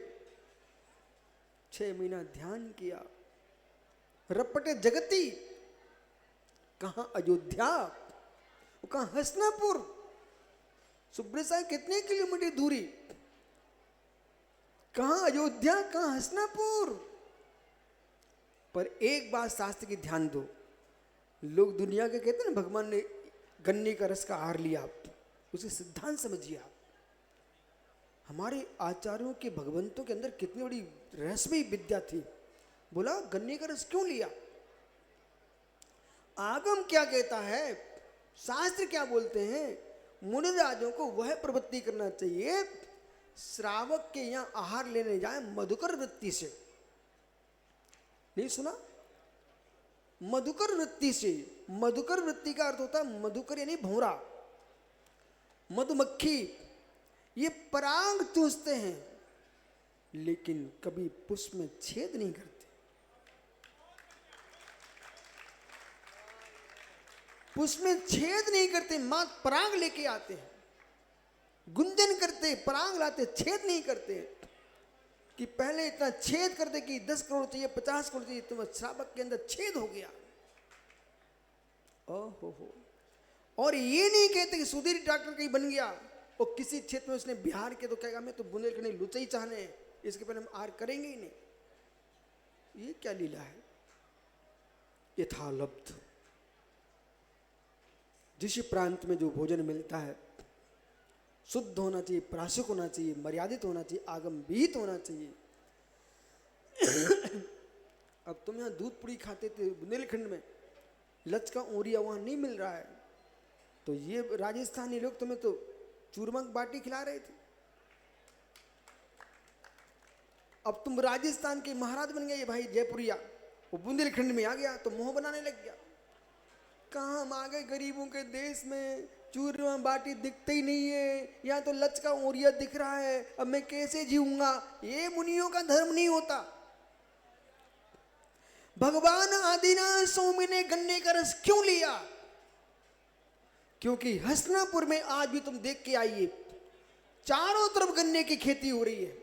6 महीना ध्यान किया। रपटे जगती, कहां अयोध्या, कहां हसनापुर, सुब्रसा कितने किलोमीटर दूरी, कहां अयोध्या, कहां हसनापुर। पर एक बात शास्त्र की ध्यान दो। लोग दुनिया के कहते हैं ना, भगवान ने गन्ने का रस का आहार लिया, उसे सिद्धांत समझिए आप। हमारे आचार्यों के, भगवंतों के अंदर कितनी बड़ी रहस्यमयी विद्या थी। बोला गन्ने का रस क्यों लिया? आगम क्या कहता है, शास्त्र क्या बोलते हैं? मुनिराजों को वह प्रवृत्ति करना चाहिए, श्रावक के यहां आहार लेने जाए मधुकर वृत्ति से। नहीं सुना? मधुकर वृत्ति से। मधुकर वृत्ति का अर्थ होता है मधुकर यानी भौरा, मधुमक्खी। ये पराग चूसते हैं लेकिन कभी पुष्प में छेद नहीं करते। पुष्प में छेद नहीं करते, मात्र पराग लेके आते हैं, गुंजन करते, पराग लाते, छेद नहीं करते। कि पहले इतना छेद करते कि 10 करोड़ चाहिए, 50 करोड़ चाहिए, तुम श्रावक के अंदर छेद हो गया। ओहो। और ये नहीं कहते कि सुधीर डॉक्टर कहीं बन गया और किसी क्षेत्र में उसने बिहार के, तो कहेगा मैं तो बुंदेलखंडी लुचाई चाहने हैं, इसके पहले हम आर करेंगे ही नहीं। ये क्या लीला है? यथालब्ध। जिस प्रांत में जो भोजन मिलता है शुद्ध होना चाहिए, प्रासुक होना चाहिए, मर्यादित होना चाहिए, आगम विहित होना चाहिए। अब तुम यहाँ दूध पुड़ी खाते थे बुंदेलखंड में, लचका ओरिया वहां नहीं मिल रहा है, तो ये राजस्थानी लोग तुम्हें तो चूरमा बाटी खिला रहे थे। अब तुम राजस्थान के महाराज बन गए भाई जयपुरिया, वो बुंदेलखंड में आ गया तो मोह बनाने लग गया। कहाँ हम आ गए गरीबों के देश में, चूरमा बाटी दिखते ही नहीं है, यहाँ तो लचका ओरिया दिख रहा है, अब मैं कैसे जीऊंगा? ये मुनियों का धर्म नहीं होता। भगवान आदिनाथ स्वामी ने गन्ने का रस क्यों लिया? क्योंकि हसनापुर में आज भी तुम देख के आइए, चारों तरफ गन्ने की खेती हो रही है।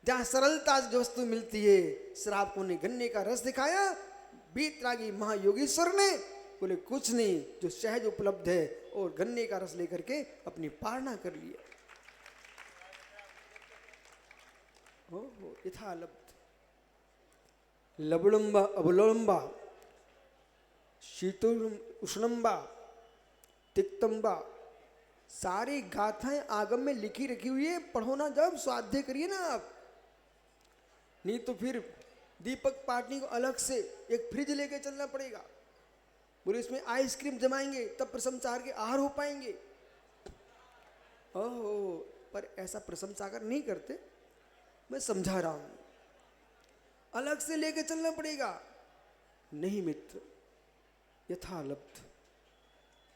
जहाँ सरलता से जो वस्तु मिलती है, श्रावकों ने गन्ने का रस दिखाया, बीतरागी महायोगीश्वर ने बोले कुछ नहीं, जो सहज उपलब्ध है, और गन्ने का रस लेकर के अपनी पारणा कर लिया। ओहो, यथा लब्ध लबड़म्बा अबलम्बा शीतल उष्णम्बा तिक्तम्बा, सारी गाथाएं आगम में लिखी रखी हुई है। पढ़ो ना, जब स्वाध्याय करिए ना आप, नहीं तो फिर दीपक पाटनी को अलग से एक फ्रिज लेके चलना पड़ेगा। बोले इसमें आइसक्रीम जमाएंगे तब प्रसम सागर के आहार हो पाएंगे। ओहो, पर ऐसा प्रसम सागर नहीं करते, मैं समझा रहा हूं, अलग से लेके चलना पड़ेगा। नहीं मित्र, यथा लब्ध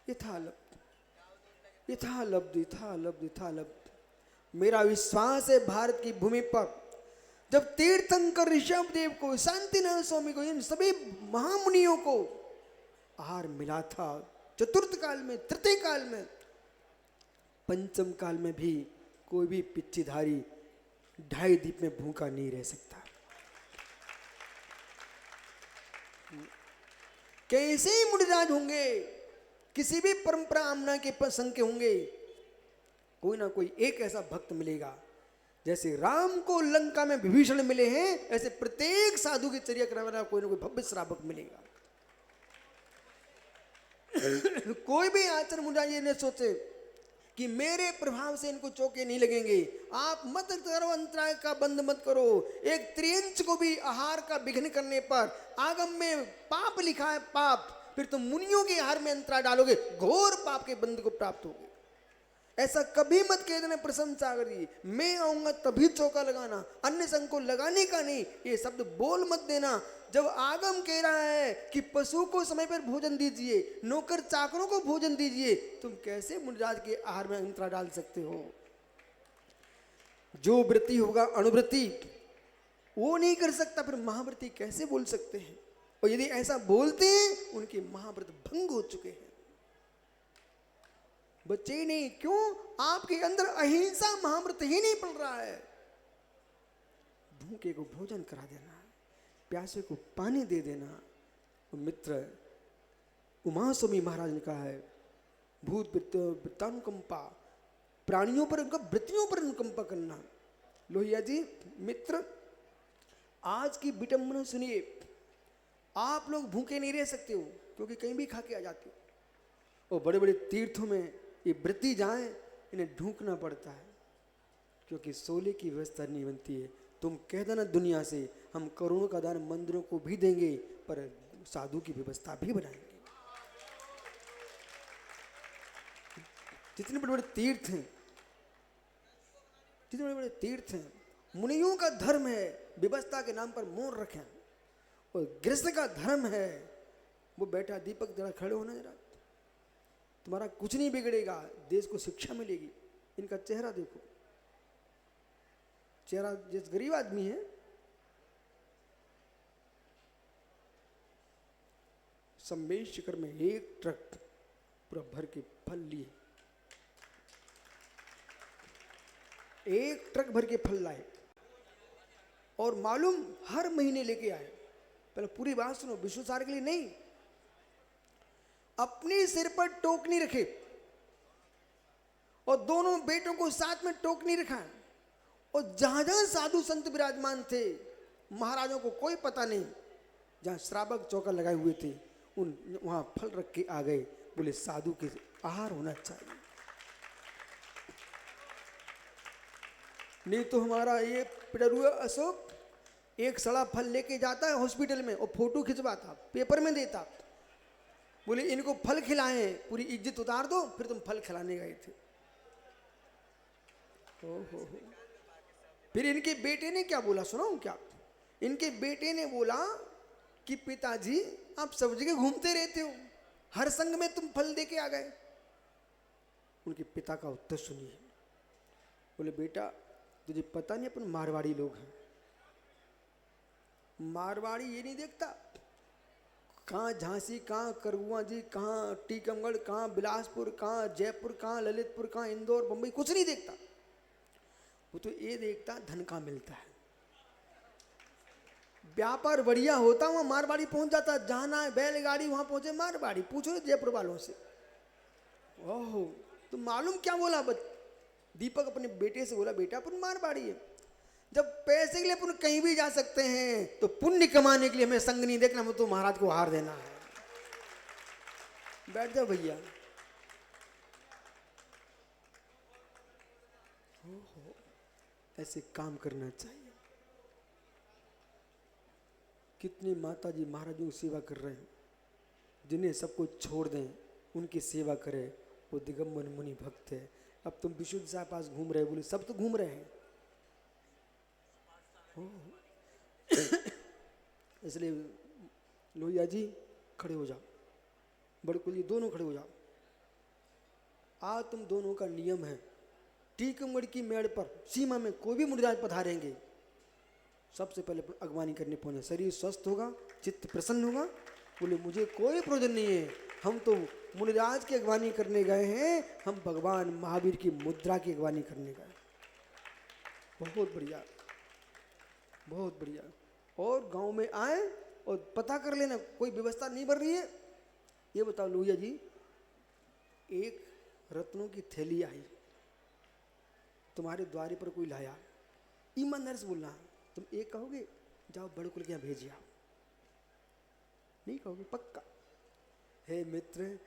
यथा लब्ध यथा लब्ध यथा लब्ध यथा लब्ध। मेरा विश्वास है भारत की भूमि पर जब तीर्थंकर ऋषभ देव को, शांतिनाथ स्वामी को, इन सभी महामुनियों को आहार मिला था, चतुर्थ काल में, तृतीय काल में, पंचम काल में भी कोई भी पिच्चीधारी 2.5 दीप में भूखा नहीं रह सकता। कैसे ही मुनिराज होंगे, किसी भी परंपरा आमना के संग के होंगे, कोई ना कोई एक ऐसा भक्त मिलेगा। जैसे राम को लंका में विभीषण मिले हैं, ऐसे प्रत्येक साधु की चर्या करने वाला कोई ना कोई भव्य श्रावक मिलेगा। कोई भी आचार्य मुनिराज ये न सोचे कि मेरे प्रभाव से इनको चौके नहीं लगेंगे। आप मत करो, अंतराय का बंद मत करो। एक त्रियंच को भी आहार का विघ्न करने पर आगम में पाप लिखा है, पाप, फिर तुम मुनियों के आहार में अंतराय डालोगे, घोर पाप के बंद को प्राप्त होगे। ऐसा कभी मत कह देना प्रशंसा करिए, मैं आऊंगा तभी चौका लगाना, अन्य संग को लगाने का नहीं, ये शब्द बोल मत देना। जब आगम कह रहा है कि पशु को समय पर भोजन दीजिए, नौकर चाकरों को भोजन दीजिए, तुम कैसे मुनिराज के आहार में अंतराय डाल सकते हो? जो वृत्ति होगा अणुवृत्ति, वो नहीं कर सकता, फिर महाव्रती कैसे बोल सकते हैं? और यदि ऐसा बोलते हैं, उनके महाव्रत भंग हो चुके हैं। बच्चे नहीं, क्यों? आपके अंदर अहिंसा महाव्रत ही नहीं पड़ रहा है। भूखे को भोजन करा देना, प्यासे को पानी दे देना। मित्र उमा स्वामी महाराज ने कहा है, भूत वृत्तानुकंपा, प्राणियों पर उनका वृत्तियों पर अनुकंपा करना। लोहिया जी मित्र, आज की विडंबना सुनिए। आप लोग भूखे नहीं रह सकते हो, क्योंकि कहीं भी खा के आ जाते हो। और बड़े बड़े तीर्थों में ये वृत्ति जाए, इन्हें ढूंढना पड़ता है, क्योंकि सोले की व्यवस्था नहीं बनती है। तुम कह देना दुनिया से, हम करोड़ों का दान मंदिरों को भी देंगे, पर साधु की व्यवस्था भी बनाएंगे। जितने बड़े बड़े तीर्थ हैं, जितने बड़े बड़े तीर्थ हैं, मुनियों का धर्म है व्यवस्था के नाम पर मौन रखें, और गृहस्थ का धर्म है वो बैठा। दीपक जरा खड़े होना, जरा तुम्हारा कुछ नहीं बिगड़ेगा, देश को शिक्षा मिलेगी। इनका चेहरा देखो, चेहरा जिस गरीब आदमी है, सम्मेश शिखर में एक ट्रक पूरा भर के फल लिए, एक ट्रक भर के फल लाए, और मालूम हर महीने लेके आए। पहले पूरी बात सुनो, विष्णु सार के लिए नहीं, अपने सिर पर टोकनी रखे, और दोनों बेटों को साथ में टोकनी रखा, और जहां जहां साधु संत विराजमान थे, महाराजों को कोई पता नहीं, जहां श्रावक चौका लगाए हुए थे, उन वहां फल रख के आ गए। बोले साधु के आहार होना चाहिए, नहीं तो हमारा ये पिडरुआ अशोक एक सड़ा फल लेके जाता है हॉस्पिटल में, और फोटो खिंचवाता, पेपर में देता, बोले इनको फल खिलाए, पूरी इज्जत उतार दो, फिर तुम फल खिलाने गए थे। हो। फिर इनके बेटे ने क्या बोला, सुनाऊं क्या? इनके बेटे ने बोला कि पिताजी आप सब जगह घूमते रहते हो, हर संग में तुम फल देके आ गए। उनके पिता का उत्तर सुनिए। बोले बेटा तुझे पता नहीं, अपन मारवाड़ी लोग हैं, मारवाड़ी ये नहीं देखता कहाँ झांसी, कहाँ करगुआ जी, कहाँ टीकमगढ़, कहाँ बिलासपुर, कहाँ जयपुर, कहाँ ललितपुर, कहाँ इंदौर, बम्बई, कुछ नहीं देखता। वो तो ये देखता धन कहाँ मिलता है। व्यापार बढ़िया होता वहाँ मारवाड़ी पहुंच जाता, जहाँ ना बैलगाड़ी वहाँ पहुंचे मारवाड़ी। पूछो जयपुर वालों से। ओहो, तो मालूम क्या बोला दीपक अपने बेटे से बोला, बेटा अपन मारवाड़ी है, जब पैसे के लिए अपन कहीं भी जा सकते हैं तो पुण्य कमाने के लिए हमें संग नहीं देखना, हमें तो महाराज को हार देना है। बैठ जाओ भैया। ऐसे काम करना चाहिए। कितने माता जी महाराजों की सेवा कर रहे हैं, जिन्हें सब कुछ छोड़ दें, उनकी सेवा करें, वो दिगंबर मुनि भक्त है। अब तुम विशुद्ध साहब पास घूम रहे, बोले सब तो घूम रहे हैं। इसलिए लोहिया जी खड़े हो जाओ, बड़कुल जी दोनों खड़े हो जाओ। आज तुम दोनों का नियम है, टीकमगढ़ की मेड़ पर सीमा में कोई भी मुनिराज पधारेंगे, सबसे पहले अगवानी करने पहुंचे। शरीर स्वस्थ होगा, चित्त प्रसन्न होगा। बोले मुझे कोई प्रयोजन नहीं है, हम तो मुनिराज की अगवानी करने गए हैं, हम भगवान महावीर की मुद्रा की अगवानी करने गए। बहुत बढ़िया, बहुत बढ़िया। और गांव में आए और पता कर लेना कोई व्यवस्था नहीं बन रही है। ये बताओ लोहिया जी, एक रत्नों की थैली आई, तुम्हारे द्वारे पर कोई लाया, ईमानदार से बोलना, तुम एक कहोगे जाओ बड़कुल के यहाँ भेजिए, आओ नहीं कहोगे पक्का? हे मित्र,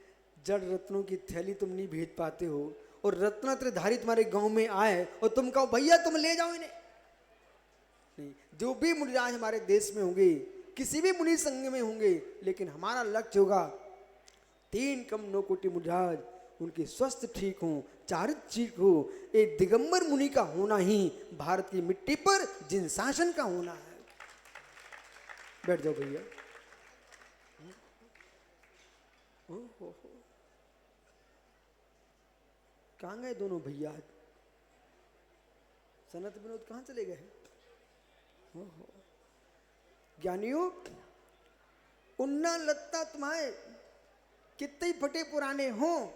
जड़ रत्नों की थैली तुम नहीं भेज पाते हो, और रत्नात्रधारी तुम्हारे गांव में आए और तुम कहो भैया तुम ले जाओ इन्हें। नहीं, जो भी मुनिराज हमारे देश में होंगे, किसी भी मुनि संघ में होंगे, लेकिन हमारा लक्ष्य होगा 3 कम 9 कोटि मुनिराज उनके स्वस्थ ठीक हों, चारित्र ठीक हो। एक दिगंबर मुनि का होना ही भारत की मिट्टी पर जिन शासन का होना है। बैठ जाओ भैया। कहाँ गए दोनों भैया? सनत विनोद कहाँ चले गए? ज्ञानियों, उन्ना लत्ता तुम्हारे कितने ही फटे पुराने हों,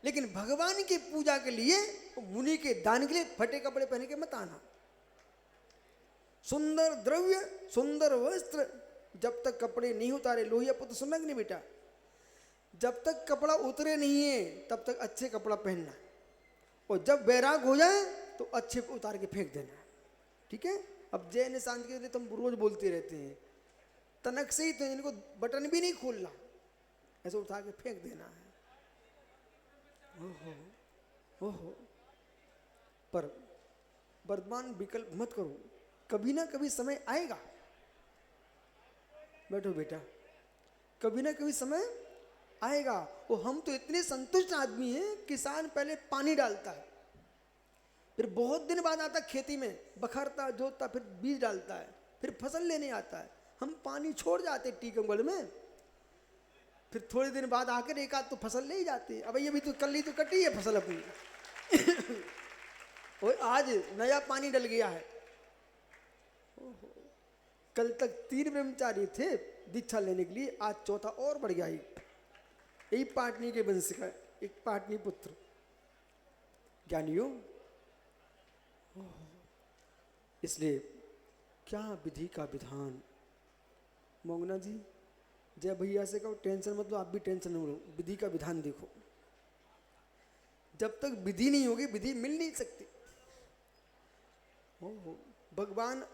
लेकिन भगवान की पूजा के लिए, मुनि के दान के लिए फटे कपड़े पहन के मत आना। सुंदर द्रव्य, सुंदर वस्त्र, जब तक कपड़े नहीं उतारे, लोहिया पुत्र सुनना कि नहीं बेटा, जब तक कपड़ा उतरे नहीं है तब तक अच्छे कपड़ा पहनना, और जब बैराग हो जाए तो अच्छे को उतार के फेंक देना, ठीक है? अब जय निशांत के लिए तुम रोज बोलते रहते हैं, तनक से ही तो इनको बटन भी नहीं खोलना, ऐसे उठा के फेंक देना है। ओहो ओहो, पर वर्तमान विकल्प मत करो, कभी ना कभी समय आएगा। बैठो बेटा, कभी ना कभी समय आएगा। और हम तो इतने संतुष्ट आदमी हैं, किसान पहले पानी डालता है, फिर बहुत दिन बाद आता खेती में, बखरता जोतता, फिर बीज डालता है, फिर फसल लेने आता है। हम पानी छोड़ जाते टीकमगढ़ में, फिर थोड़े दिन बाद आकर एक आध तो फसल ले ही जाती है। अब ये भी तो कल ही तो कटी है फसल अपनी और आज नया पानी डल गया है। कल तक 3 ब्रह्मचारी थे दीक्षा लेने के लिए, आज चौथा और बढ़ गया। यही पाटनी के वंश का एक पाटनी पुत्र। ज्ञानियों, इसलिए क्या विधि का विधान। मोंगना जी, जय भैया से कहो टेंशन मत लो, आप भी टेंशन न लो, विधि का विधान देखो। जब तक विधि नहीं होगी, विधि मिल नहीं सकती। भगवान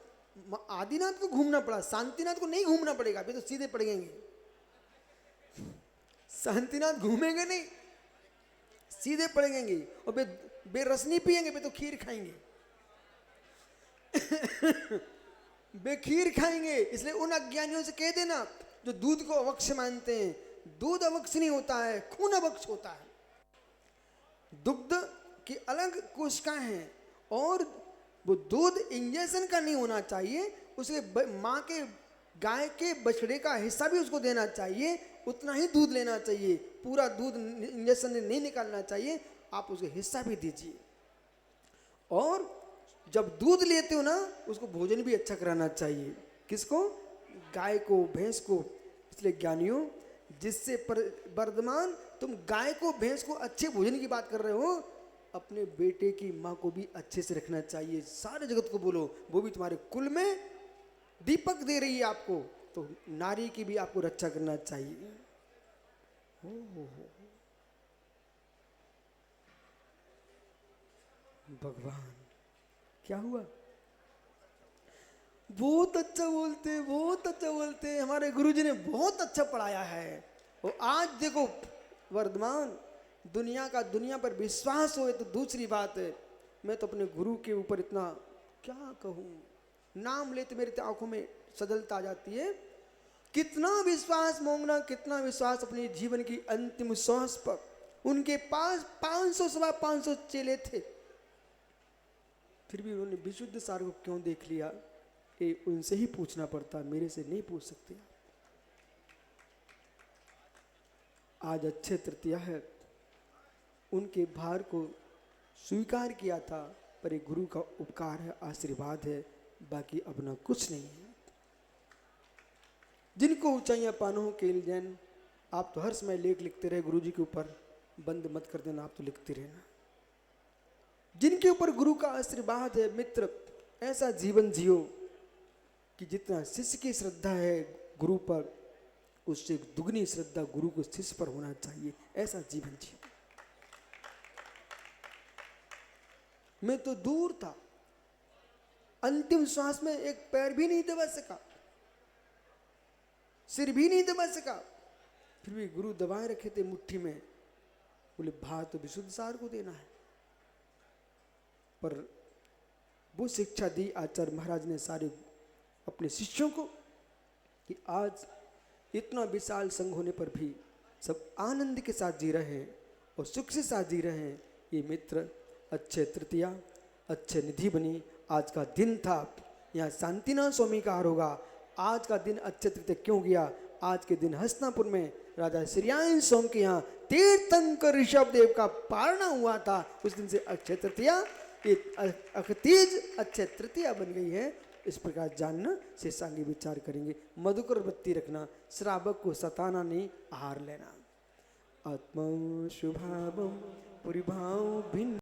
आदिनाथ को घूमना पड़ा, शांतिनाथ को नहीं घूमना पड़ेगा, अभी तो सीधे पड़ेंगे। शांतिनाथ घूमेंगे नहीं, सीधे पड़ेंगे, और बेरस नहीं पिएंगे, बे तो खीर खाएंगे बे खीर खाएंगे। इसलिए उन अज्ञानियों से कह देना जो दूध को अवक्ष मानते हैं, दूध अवक्ष नहीं होता है, खून अवक्ष होता है। दुग्ध की अलग कोशिकाएं हैं, और वो दूध इंजेक्शन का नहीं होना चाहिए, उसे माँ के गाय के बछड़े का हिस्सा भी उसको देना चाहिए, उतना ही दूध लेना चाहिए, पूरा दूध इंजेक्शन से नहीं निकालना चाहिए, आप उसको हिस्सा भी दीजिए। और जब दूध लेते हो ना, उसको भोजन भी अच्छा कराना चाहिए। किसको? गाय को, भैंस को। इसलिए ज्ञानियों, जिससे वर्धमान तुम गाय को, भैंस को अच्छे भोजन की बात कर रहे हो, अपने बेटे की माँ को भी अच्छे से रखना चाहिए। सारे जगत को बोलो, वो भी तुम्हारे कुल में दीपक दे रही है आपको, तो नारी की भी आपको रक्षा करना चाहिए। हो। भगवान, क्या हुआ? बहुत अच्छा बोलते हैं, बहुत अच्छा बोलते हैं, हमारे गुरुजी ने बहुत अच्छा पढ़ाया है। और आज देखो वर्धमान दुनिया का, दुनिया पर विश्वास हो तो दूसरी बात है। मैं तो अपने गुरु के ऊपर इतना क्या कहूँ, नाम लेते मेरे आंखों में सजलता आ जाती है। कितना विश्वास मांगना, कितना विश्वास अपने जीवन की अंतिम श्वास पर। उनके पास 500 सवा 500 चेले थे, फिर भी उन्होंने विशुद्ध सार को क्यों देख लिया? ये उनसे ही पूछना पड़ता, मेरे से नहीं पूछ सकते। आज अक्षय तृतीया है, उनके भार को स्वीकार किया था, पर एक गुरु का उपकार है, आशीर्वाद है, बाकी अपना कुछ नहीं है। जिनको ऊंचाइयां पानो हो केल जैन, आप तो हर समय लेख लिखते रहे गुरु जी के ऊपर, बंद मत कर देना, आप तो लिखते रहना। जिनके ऊपर गुरु का आशीर्वाद है, मित्र ऐसा जीवन जियो कि जितना शिष्य की श्रद्धा है गुरु पर, उससे दुगनी श्रद्धा गुरु को शिष्य पर होना चाहिए। ऐसा जीवन जियो। मैं तो दूर था, अंतिम श्वास में एक पैर भी नहीं दबा सका, सिर भी नहीं दबा सका, फिर भी गुरु दबाए रखे थे मुट्ठी में। बोले भार तो विशुद्ध सार को देना है। पर वो शिक्षा दी आचार्य महाराज ने सारे अपने शिष्यों को कि आज इतना विशाल संघ होने पर भी सब आनंद के साथ जी रहे हैं और सुख से साथ जी रहे हैं। ये मित्र अक्षय तृतीया, अक्षय निधि बनी, आज का दिन था। यहाँ शांतिनाथ स्वामी का हार होगा। आज का दिन अक्षय तृतीया क्यों गया? आज के दिन हस्तिनापुर में राजा श्रीयान सोम के यहाँ तीर्थंकर ऋषभ देव का पारणा हुआ था। उस दिन से अक्षय तृतीया अखतीज अक्षय तृतीया बन गई है। इस प्रकार जानना से सांगे विचार करेंगे। मधुकर वृत्ति रखना, श्रावक को सताना नहीं, आहार लेना। आत्मा शुभावम परिभाव भिन्न